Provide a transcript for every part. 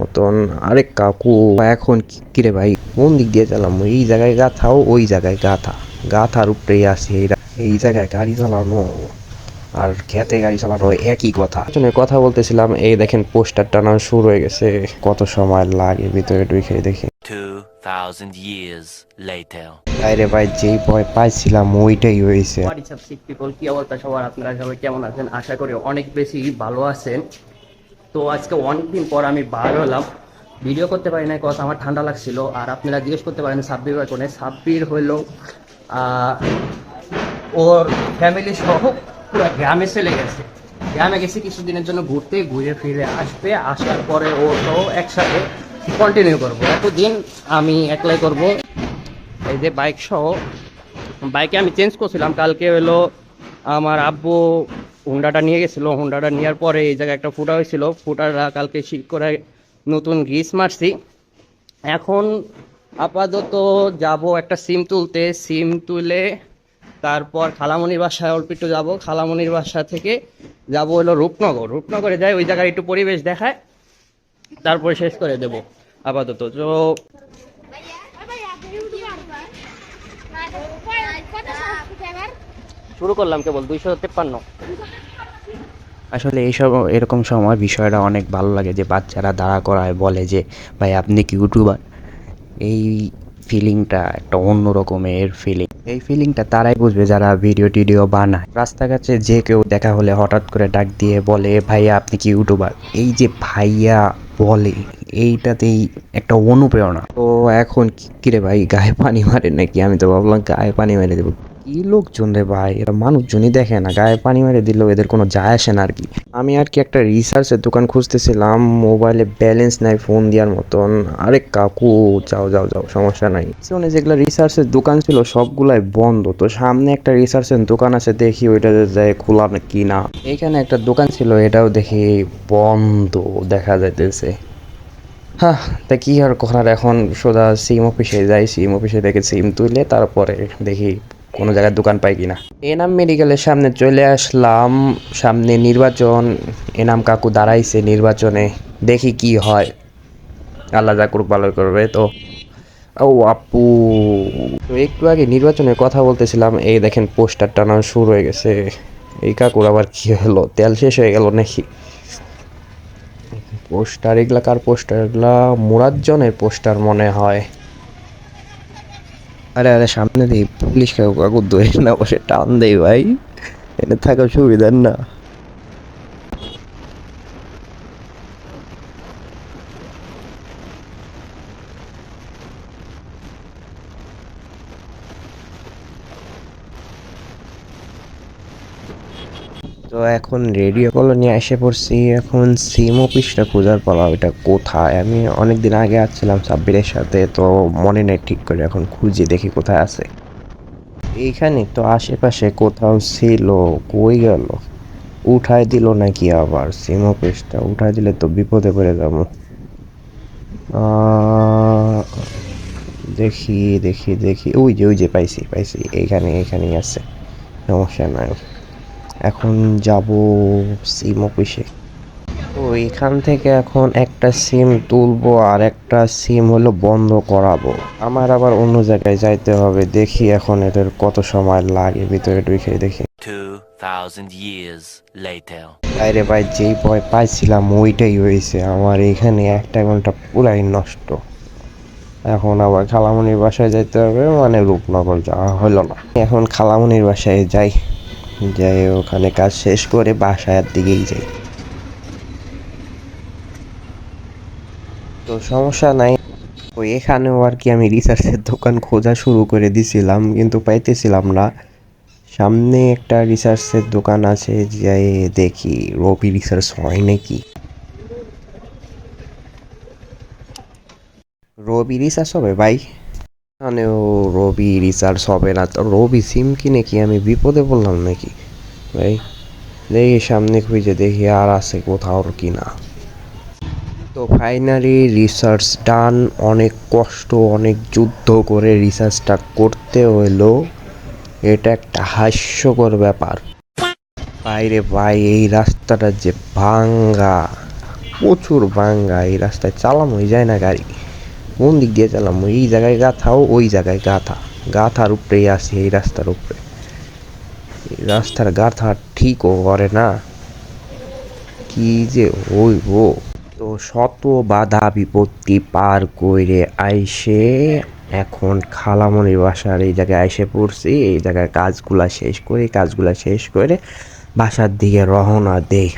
মতন। আরে কাকু এখন কিরে ভাই কোন দিক দিয়ে চালাম? এই জায়গায় গাথাও, ওই জায়গায় গাথার উপরেই আসি। এই জায়গায় গাড়ি চালানো আর খেতে গাড়ি চালানো একই কথা। আসলে কথা বলতেছিলাম, এই দেখেন পোস্টার টানানো শুরু হয়ে গেছে। কত সময় লাগে ভিতরে ঢুকে দেখি। 2000 years later. আরে ভাই যেই ভয় পাইছিলাম ওইটাই হয়েছে। হোয়াটসঅ্যাপ সিক পিপল, কি অবস্থা সবার? আপনারা সবাই কেমন আছেন? আশা করি অনেক বেশি ভালো আছেন। তো আজকে অনেকদিন পর আমি বার হলাম, ভিডিও করতে পারি না, কথা আমার ঠান্ডা লাগছিল। আর আপনারা জিজ্ঞেস করতে পারেন সাব্বির ভাই কোনে? সাব্বির হইলো ওর ফ্যামিলি সহ পুরো গ্রামে চলে গেছে। গ্রামে গেছে কিছুদিনের জন্য ঘুরতে, ঘুরে ফিরে আসবে। আসার পরে ও তো একসাথে কন্টিনিউ করবো। এতদিন আমি একলাই করব। এই যে বাইক সহ, বাইকে আমি চেঞ্জ করছিলাম কালকে। হলো আমার আব্বু হুন্ডাটা নিয়ে গেছিলো, হুন্ডাটা নেওয়ার পরে এই জায়গায় একটা ফুটা হয়েছিল, ফুটাটা কালকে ঠিক করে নতুন গ্রিস মারছি। এখন আপাতত যাব একটা সিম তুলতে, সিম তুলে তারপর খালামণির বাসায় অল্প একটু যাবো। খালামণির বাসা থেকে যাব হলো রূপনগরে যাই, ওই জায়গায় একটু পরিবেশ দেখায়, তারপরে শেষ করে দেব আপাতত। তো শুরু করলাম কেবল 253। আসলে এরকম সময় বিষয়টা অনেক ভালো লাগে যে বাচ্চারা দাঁড়া করায় বলে যে ভাই আপনি কি ইউটিউবার। এই ফিলিংটা একটা অন্য রকমের ফিলিং। এই ফিলিংটা তারাই বুঝবে যারা ভিডিও টিডিও বানায়। রাস্তাঘাটে যে কেউ দেখা হলে হঠাৎ করে ডাক দিয়ে বলে ভাইয়া আপনি কি ইউটিউবার। এই যে ভাইয়া বলে এইটাতেই একটা অনুপ্রেরণা। তো এখন কিরে ভাই গায়ে পানি মারে নাকি? আমি তো ভাবলাম গায়ে পানি মেরে দেবো। কি লোকজন রে ভাই, এরা মানুষজনই দেখে না, গায়ে পানি মেরে দিলেও এদের কোনো যায় আসে না আর কি। আমি আর কি একটা রিসার্চের দোকান খুঁজতেছিলাম, মোবাইলে ব্যালেন্স নাই ফোন দেওয়ার মতন। আরে কাকু যাও যাও যাও, সমস্যা নাই। মানে যেগুলো রিসার্চের দোকান ছিল সবগুলাই বন্ধ। তো সামনে একটা রিসার্চের দোকান আছে, দেখি ওইটাতে যায় খোলা কি না। এখানে একটা দোকান ছিল, এটাও দেখি বন্ধ দেখা যাইতেছে। হ্যাঁ, তা কি আর করার, এখন সোজা সিম অফিসে যাই, সিম অফিসে থেকে সিম তুলে তারপরে দেখি কোনো জায়গায় দোকান পাই কিনা। এনাম মেডিকেলের সামনে চলে আসলাম, সামনে নির্বাচন, এনাম কাকু দাঁড়াইছে নির্বাচনে, দেখি কি হয়, আল্লাহ যা করুক ভালো করবে। তো ও আপু, তো একটু আগে নির্বাচনের কথা বলতেছিলাম, এই দেখেন পোস্টার টানানো শুরু হয়ে গেছে। এই কাকুর আবার কি হলো, তেল শেষ হয়ে গেল নাকি? পোস্টার এগুলা কার পোস্টার? এগুলা মুরাজ্জনের পোস্টার মনে হয়। আরে আরে সামনে দিয়ে পুলিশ কাকু ধরে না বসে টান দেয় ভাই, এনে থাকা সুবিধার না। তো এখন রেডিও কলোনি এসে পড়ছি, এখন সিম অফিসটা খোঁজার পালা। ওইটা কোথায়? আমি অনেকদিন আগে আসছিলাম সাব্বিরের সাথে, তো মনে নেই ঠিক করে, এখন খুঁজে দেখি কোথায় আছে। এইখানে তো আশেপাশে কোথাও ছিল, কই গেল? উঠায় দিল নাকি আবার? সিম অফিসটা উঠায় দিলে তো বিপদে পড়ে যাবো। দেখি দেখি দেখি, ওই যে পাইছি পাইছি, এইখানেই আছে, সমস্যা নাই। এখন যাব সিম অফিসে। তো এখান থেকে এখন একটা সিম তুলবো আর একটা সিম হলো বন্ধ করাবো। আমার আবার অন্য জায়গায় যাইতে হবে, দেখি এখন এদের কত সময় লাগে ভিতরে ঢুকে দেখি। 2000 years later. আরে ভাই যেই ভয় পাইছিলাম ওইটাই হয়েছে, আমার এখানে 1 ঘন্টা পুরাই নষ্ট। এখন আবার খালামণির বাসায় যাইতে হবে, মানে রূপনগর যাওয়া হলো না। এখন খালামণির বাসায় যাই, যাই ওখানে কাজ শেষ করে বাসার দিকেই যাই। তো সমস্যা নাই। তো এখানেও আর কি আমি রিসার্চের দোকান খোঁজা শুরু করে দিছিলাম, কিন্তু পাইতেছিলাম না। সামনে একটা রিসার্চের দোকান আছে, যাই দেখি রবি রিসার্চ হয় নাকি। রবি রিসার্চ হবে ভাই? এখানেও রবি রিসার্চ হবে না, তো রবি সিম কিনে কি আমি বিপদে পড়লাম নাকি ভাই? দেখি সামনে খুঁজে দেখি আর আছে কোথাও কি না। তো ফাইনালি রিসার্চ ডান। অনেক কষ্ট, অনেক যুদ্ধ করে রিসার্চটা করতে হলো। এটা একটা হাস্যকর ব্যাপার। বাইরে ভাই এই রাস্তাটা যে ভাঙ্গা, প্রচুর ভাঙ্গা, এই রাস্তায় চালানোই যায় না গাড়ি। কোন দিক দিয়ে চালাম, এই জায়গায় গাথাও ওই জায়গায় গাথার উপরেই আছি, এই রাস্তার উপরে। এই রাস্তার গাথা ঠিকও করে না, কি যে হইব। তো শত বাধা বিপত্তি পার কইরে আইসে এখন খালামণির বাসার এই জায়গায় আইসে পড়ছি। এই জায়গায় কাজগুলা শেষ করে বাসার দিকে রওনা দেই।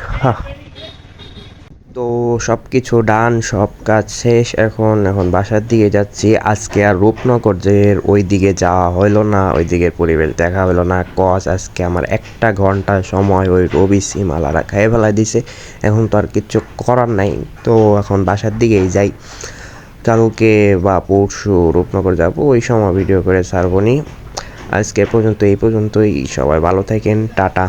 তো সব কিছু ডান, সব কাজ শেষ, এখন বাসার দিকে যাচ্ছি। আজকে আর রূপনগরের ওই দিকে যাওয়া হইলো না, ওই দিকের পরিবেশ দেখা হইলো না। আজকে আমার 1 ঘন্টা সময় ওই রবি সিমালারা খাইয়ে ফেলাই দিছে। এখন তো আর কিচ্ছু করার নাই, তো এখন বাসার দিকেই যাই। কালকে বা পরশু রূপনগর যাব, ওই সময় ভিডিও করে ছাড়বনি। আজকে পর্যন্ত এই পর্যন্তই, সবাই ভালো থাকেন, টাটা।